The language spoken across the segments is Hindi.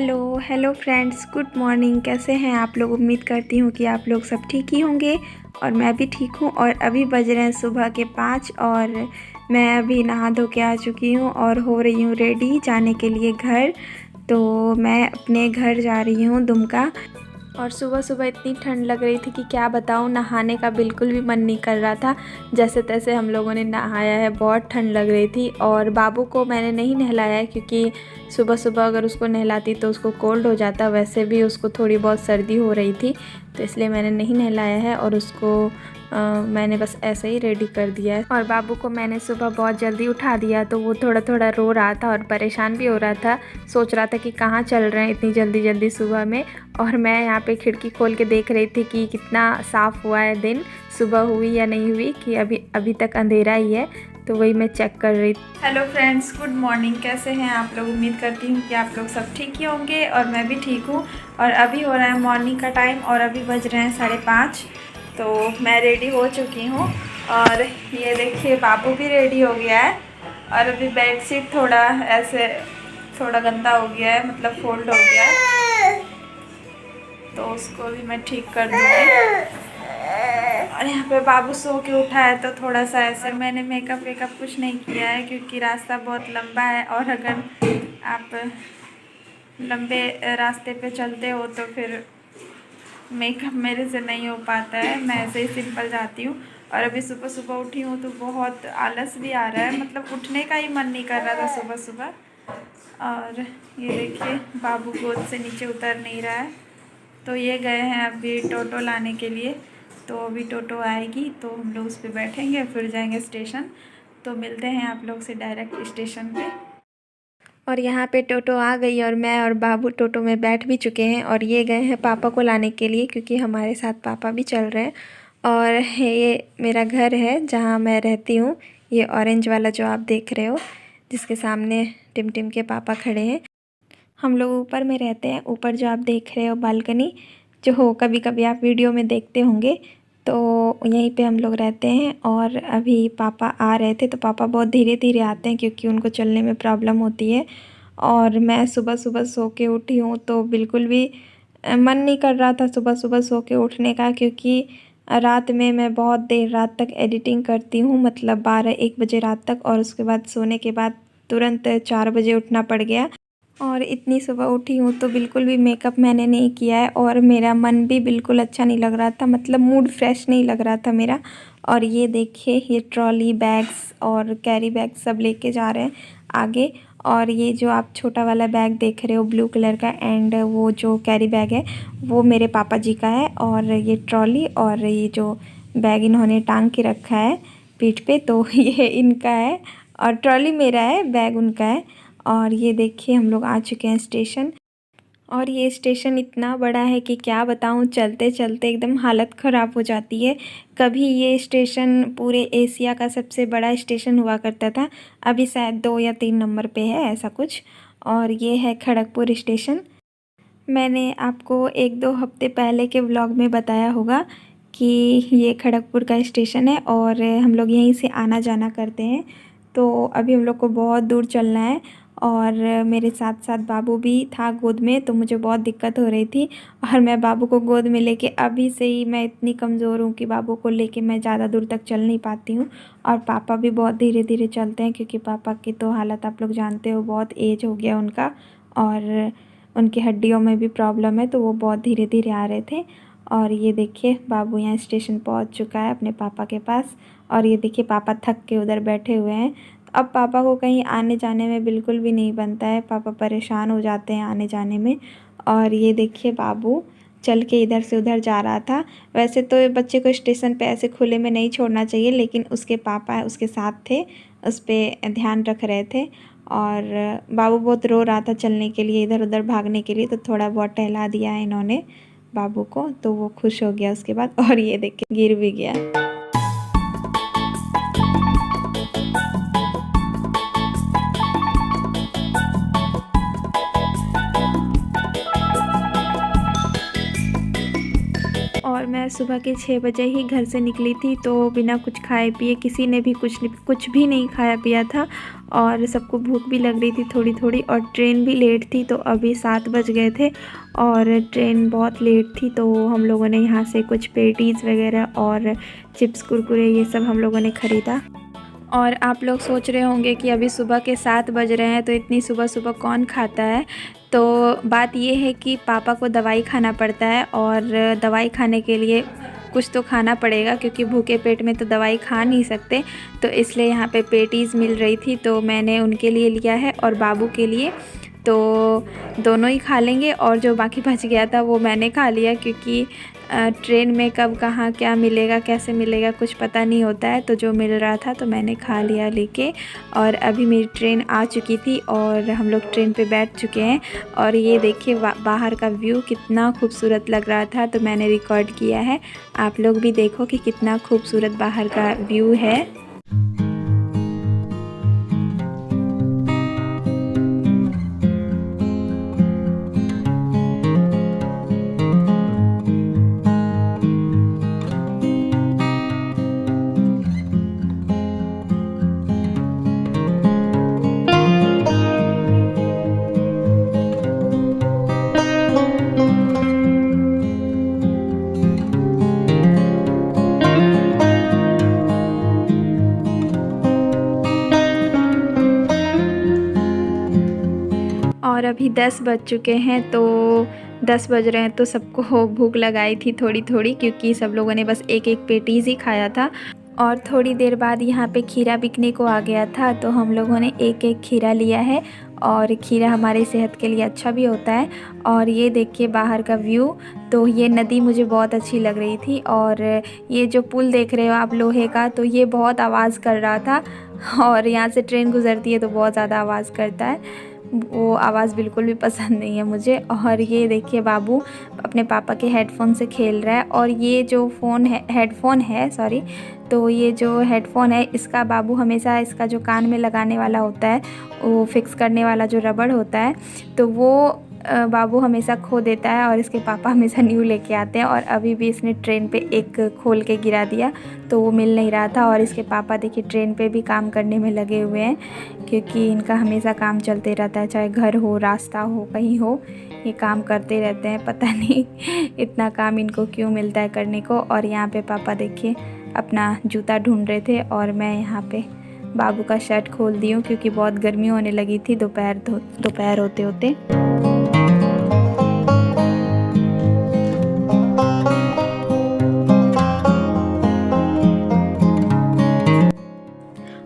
Hello hello friends, good morning. कैसे हैं आप लोग? उम्मीद करती हूँ कि आप लोग सब ठीक ही होंगे और मैं भी ठीक हूँ। और अभी बज रहे हैं सुबह के 5 और मैं अभी नहा धो के आ चुकी हूँ और हो रही हूँ रेडी जाने के लिए घर। तो मैं अपने घर जा रही हूँ दुमका। और सुबह सुबह इतनी ठंड लग रही थी कि क्या बताऊँ, नहाने का बिल्कुल भी मन नहीं कर रहा था। जैसे तैसे हम लोगों ने नहाया है, बहुत ठंड लग रही थी। और बाबू को मैंने नहीं नहलाया है क्योंकि सुबह सुबह अगर उसको नहलाती तो उसको कोल्ड हो जाता। वैसे भी उसको थोड़ी बहुत सर्दी हो रही थी तो इसलिए मैंने नहीं नहलाया है और उसको मैंने बस ऐसे ही रेडी कर दिया है। और बाबू को मैंने सुबह बहुत जल्दी उठा दिया तो वो थोड़ा थोड़ा रो रहा था और परेशान भी हो रहा था। सोच रहा था कि कहाँ चल रहे हैं इतनी जल्दी जल्दी सुबह में। और मैं यहाँ पे खिड़की खोल के देख रही थी कि कितना साफ़ हुआ है दिन, सुबह हुई या नहीं हुई, कि अभी तक अंधेरा ही है। तो वही मैं चेक कर रही थी। Hello friends, good morning. कैसे हैं आप लोग? उम्मीद करती हूँ कि आप लोग सब ठीक ही होंगे और मैं भी ठीक हूँ। और अभी हो रहा है मॉर्निंग का टाइम और अभी बज रहे हैं 5:30। तो मैं रेडी हो चुकी हूँ और ये देखिए बाबू भी रेडी हो गया है। और अभी बेडशीट थोड़ा ऐसे थोड़ा गंदा हो गया है, मतलब फोल्ड हो गया है, तो उसको भी मैं ठीक कर दूँगी। और यहाँ पे बाबू सो के उठा है तो थोड़ा सा ऐसे मैंने मेकअप वेकअप कुछ नहीं किया है क्योंकि रास्ता बहुत लंबा है और अगर आप लंबे रास्ते पे चलते हो तो फिर मेकअप मेरे से नहीं हो पाता है। मैं ऐसे ही सिंपल जाती हूँ। और अभी सुबह सुबह उठी हूँ तो बहुत आलस भी आ रहा है, मतलब उठने का ही मन नहीं कर रहा था सुबह सुबह। और ये देखिए बाबू गोद से नीचे उतर नहीं रहा है। तो ये गए हैं अभी टोटो लाने के लिए। तो अभी टोटो आएगी तो हम लोग उस पर बैठेंगे फिर जाएंगे स्टेशन। तो मिलते हैं आप लोग से डायरेक्ट स्टेशन पे। और यहाँ पे टोटो आ गई और मैं और बाबू टोटो में बैठ भी चुके हैं और ये गए हैं पापा को लाने के लिए क्योंकि हमारे साथ पापा भी चल रहे हैं। और ये मेरा घर है जहाँ मैं रहती हूँ, ये ऑरेंज वाला जो आप देख रहे हो जिसके सामने टिम टिम के पापा खड़े हैं। हम लोग ऊपर में रहते हैं, ऊपर जो आप देख रहे हो बालकनी जो हो कभी कभी आप वीडियो में देखते होंगे, तो यहीं पे हम लोग रहते हैं। और अभी पापा आ रहे थे तो पापा बहुत धीरे धीरे आते हैं क्योंकि उनको चलने में प्रॉब्लम होती है। और मैं सुबह सुबह सो के उठी हूँ तो बिल्कुल भी मन नहीं कर रहा था सुबह सुबह सो के उठने का, क्योंकि रात में मैं बहुत देर रात तक एडिटिंग करती हूँ, मतलब 12-1 बजे रात तक। और उसके बाद सोने के बाद तुरंत 4 बजे उठना पड़ गया। और इतनी सुबह उठी हूँ तो बिल्कुल भी मेकअप मैंने नहीं किया है और मेरा मन भी बिल्कुल अच्छा नहीं लग रहा था, मतलब मूड फ्रेश नहीं लग रहा था मेरा। और ये देखिए ये ट्रॉली बैग्स और कैरी बैग सब लेके जा रहे हैं आगे। और ये जो आप छोटा वाला बैग देख रहे हो ब्लू कलर का, एंड वो जो कैरी बैग है वो मेरे पापा जी का है। और ये ट्रॉली और ये जो बैग इन्होंने टांग के रखा है पीठ पे, तो ये इनका है। और ट्रॉली मेरा है, बैग उनका है। और ये देखिए हम लोग आ चुके हैं स्टेशन। और ये स्टेशन इतना बड़ा है कि क्या बताऊँ, चलते चलते एकदम हालत ख़राब हो जाती है। कभी ये स्टेशन पूरे एशिया का सबसे बड़ा स्टेशन हुआ करता था, अभी शायद 2 या 3 नंबर पे है ऐसा कुछ। और ये है खड़गपुर स्टेशन। मैंने आपको 1-2 हफ्ते पहले के व्लॉग में बताया होगा कि ये खड़गपुर का स्टेशन है और हम लोग यहीं से आना जाना करते हैं। तो अभी हम लोग को बहुत दूर चलना है और मेरे साथ साथ बाबू भी था गोद में, तो मुझे बहुत दिक्कत हो रही थी। और मैं बाबू को गोद में लेके अभी से ही मैं इतनी कमज़ोर हूँ कि बाबू को लेके मैं ज़्यादा दूर तक चल नहीं पाती हूँ। और पापा भी बहुत धीरे धीरे चलते हैं क्योंकि पापा की तो हालत आप लोग जानते हो, बहुत एज हो गया उनका और उनकी हड्डियों में भी प्रॉब्लम है, तो वो बहुत धीरे धीरे आ रहे थे। और ये देखिए बाबू यहाँ स्टेशन पहुँच चुका है अपने पापा के पास। और ये देखिए पापा थक के उधर बैठे हुए हैं। तो अब पापा को कहीं आने जाने में बिल्कुल भी नहीं बनता है, पापा परेशान हो जाते हैं आने जाने में। और ये देखिए बाबू चल के इधर से उधर जा रहा था। वैसे तो बच्चे को स्टेशन पे ऐसे खुले में नहीं छोड़ना चाहिए, लेकिन उसके पापा उसके साथ थे, उस पर ध्यान रख रहे थे। और बाबू बहुत रो रहा था चलने के लिए, इधर उधर भागने के लिए, तो थोड़ा बहुत टहला दिया है इन्होंने बाबू को, तो वो खुश हो गया उसके बाद। और ये देखिए गिर भी गया। और मैं सुबह के 6 बजे ही घर से निकली थी, तो बिना कुछ खाए पिए किसी ने भी कुछ भी नहीं खाया पिया था और सबको भूख भी लग रही थी थोड़ी थोड़ी, और ट्रेन भी लेट थी। तो अभी 7 बज गए थे और ट्रेन बहुत लेट थी, तो हम लोगों ने यहाँ से कुछ पेटीज़ वगैरह और चिप्स कुरकुरे ये सब हम लोगों ने ख़रीदा। और आप लोग सोच रहे होंगे कि अभी सुबह के 7 बज रहे हैं तो इतनी सुबह सुबह कौन खाता है। तो बात ये है कि पापा को दवाई खाना पड़ता है और दवाई खाने के लिए कुछ तो खाना पड़ेगा, क्योंकि भूखे पेट में तो दवाई खा नहीं सकते। तो इसलिए यहाँ पे पेटीज़ मिल रही थी, तो मैंने उनके लिए लिया है और बाबू के लिए, तो दोनों ही खा लेंगे। और जो बाकी बच गया था वो मैंने खा लिया, क्योंकि ट्रेन में कब कहाँ क्या मिलेगा कैसे मिलेगा कुछ पता नहीं होता है। तो जो मिल रहा था तो मैंने खा लिया लेके। और अभी मेरी ट्रेन आ चुकी थी और हम लोग ट्रेन पे बैठ चुके हैं। और ये देखिए बाहर का व्यू कितना खूबसूरत लग रहा था, तो मैंने रिकॉर्ड किया है। आप लोग भी देखो कि कितना खूबसूरत बाहर का व्यू है। और अभी 10 बज चुके हैं, तो 10 बज रहे हैं तो सबको भूख लगाई थी थोड़ी थोड़ी, क्योंकि सब लोगों ने बस एक एक पेटीज़ ही खाया था। और थोड़ी देर बाद यहाँ पे खीरा बिकने को आ गया था, तो हम लोगों ने एक एक खीरा लिया है। और खीरा हमारी सेहत के लिए अच्छा भी होता है। और ये देखिए बाहर का व्यू, तो ये नदी मुझे बहुत अच्छी लग रही थी। और ये जो पुल देख रहे हो आप लोहे का, तो ये बहुत आवाज़ कर रहा था। और यहाँ से ट्रेन गुज़रती है तो बहुत ज़्यादा आवाज़ करता है, वो आवाज़ बिल्कुल भी पसंद नहीं है मुझे। और ये देखिए बाबू अपने पापा के हेडफोन से खेल रहा है। और ये जो हेडफोन है सॉरी, तो ये जो हेडफोन है इसका बाबू हमेशा, इसका जो कान में लगाने वाला होता है वो फिक्स करने वाला जो रबड़ होता है, तो वो बाबू हमेशा खो देता है और इसके पापा हमेशा न्यू लेके आते हैं। और अभी भी इसने ट्रेन पे एक खोल के गिरा दिया, तो वो मिल नहीं रहा था। और इसके पापा देखिए ट्रेन पे भी काम करने में लगे हुए हैं, क्योंकि इनका हमेशा काम चलते रहता है, चाहे घर हो रास्ता हो कहीं हो, ये काम करते रहते हैं। पता नहीं इतना काम इनको क्यों मिलता है करने को। और यहाँ पे पापा देखिए अपना जूता ढूंढ रहे थे और मैं यहाँ पे बाबू का शर्ट खोल दी हूँ, क्योंकि बहुत गर्मी होने लगी थी दोपहर होते होते।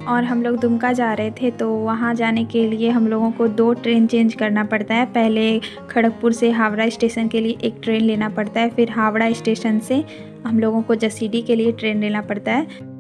और हम लोग दुमका जा रहे थे, तो वहाँ जाने के लिए हम लोगों को 2 ट्रेन चेंज करना पड़ता है। पहले खड़गपुर से हावड़ा स्टेशन के लिए एक ट्रेन लेना पड़ता है, फिर हावड़ा स्टेशन से हम लोगों को जसीडीह के लिए ट्रेन लेना पड़ता है।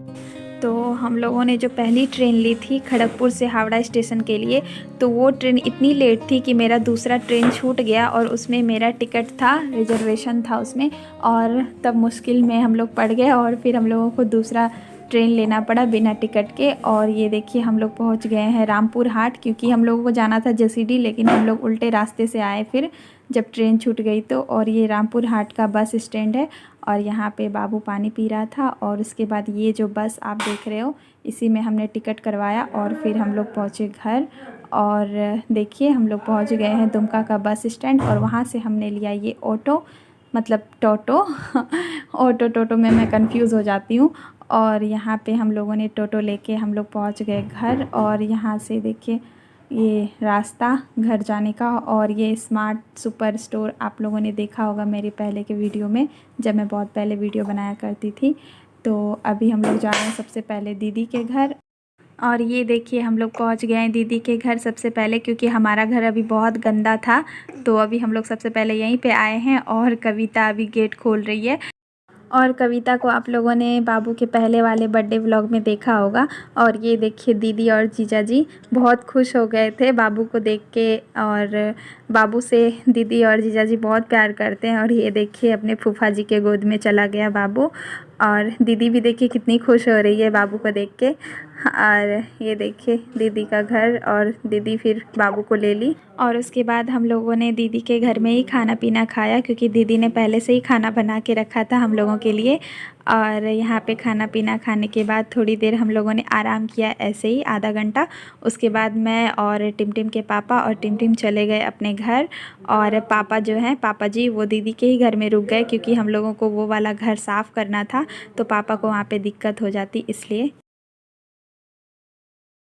तो हम लोगों ने जो पहली ट्रेन ली थी खड़गपुर से हावड़ा स्टेशन के लिए, तो वो ट्रेन इतनी लेट थी कि मेरा दूसरा ट्रेन छूट गया और उसमें मेरा टिकट था, रिजर्वेशन था उसमें, और तब मुश्किल में हम लोग पड़ गए और फिर हम लोगों को दूसरा ट्रेन लेना पड़ा बिना टिकट के। और ये देखिए हम लोग पहुंच गए हैं रामपुर हाट, क्योंकि हम लोगों को जाना था जसीडीह, लेकिन हम लोग उल्टे रास्ते से आए फिर जब ट्रेन छूट गई तो। और ये रामपुर हाट का बस स्टैंड है, और यहाँ पे बाबू पानी पी रहा था। और उसके बाद ये जो बस आप देख रहे हो इसी में हमने टिकट करवाया और फिर हम लोग पहुँचे घर। और देखिए हम लोग पहुँच गए हैं दुमका का बस स्टैंड, और वहाँ से हमने लिया ये ऑटो, मतलब टोटो टोटो में मैं कंफ्यूज हो जाती हूँ। और यहाँ पे हम लोगों ने टोटो लेके हम लोग पहुँच गए घर। और यहाँ से देखिए ये रास्ता घर जाने का। और ये स्मार्ट सुपर स्टोर आप लोगों ने देखा होगा मेरे पहले के वीडियो में, जब मैं बहुत पहले वीडियो बनाया करती थी। तो अभी हम लोग जा रहे हैं सबसे पहले दीदी के घर। और ये देखिए हम लोग पहुंच गए हैं दीदी के घर सबसे पहले, क्योंकि हमारा घर अभी बहुत गंदा था, तो अभी हम लोग सबसे पहले यहीं पे आए हैं। और कविता अभी गेट खोल रही है। और कविता को आप लोगों ने बाबू के पहले वाले बर्थडे व्लॉग में देखा होगा। और ये देखिए दीदी और जीजा जी बहुत खुश हो गए थे बाबू को देख के। और बाबू से दीदी और जीजा जी बहुत प्यार करते हैं। और ये देखिए अपने फूफा जी के गोद में चला गया बाबू। और दीदी भी देखिए कितनी खुश हो रही है बाबू को देख के। और ये देखिए दीदी का घर, और दीदी फिर बाबू को ले ली। और उसके बाद हम लोगों ने दीदी के घर में ही खाना पीना खाया, क्योंकि दीदी ने पहले से ही खाना बना के रखा था हम लोगों के लिए। और यहाँ पे खाना पीना खाने के बाद थोड़ी देर हम लोगों ने आराम किया, ऐसे ही आधा घंटा। उसके बाद मैं और टिमटिम के पापा और टिमटिम चले गए अपने घर। और पापा जो हैं, पापा जी, वो दीदी के ही घर में रुक गए, क्योंकि हम लोगों को वो वाला घर साफ़ करना था, तो पापा को वहाँ पे दिक्कत हो जाती इसलिए।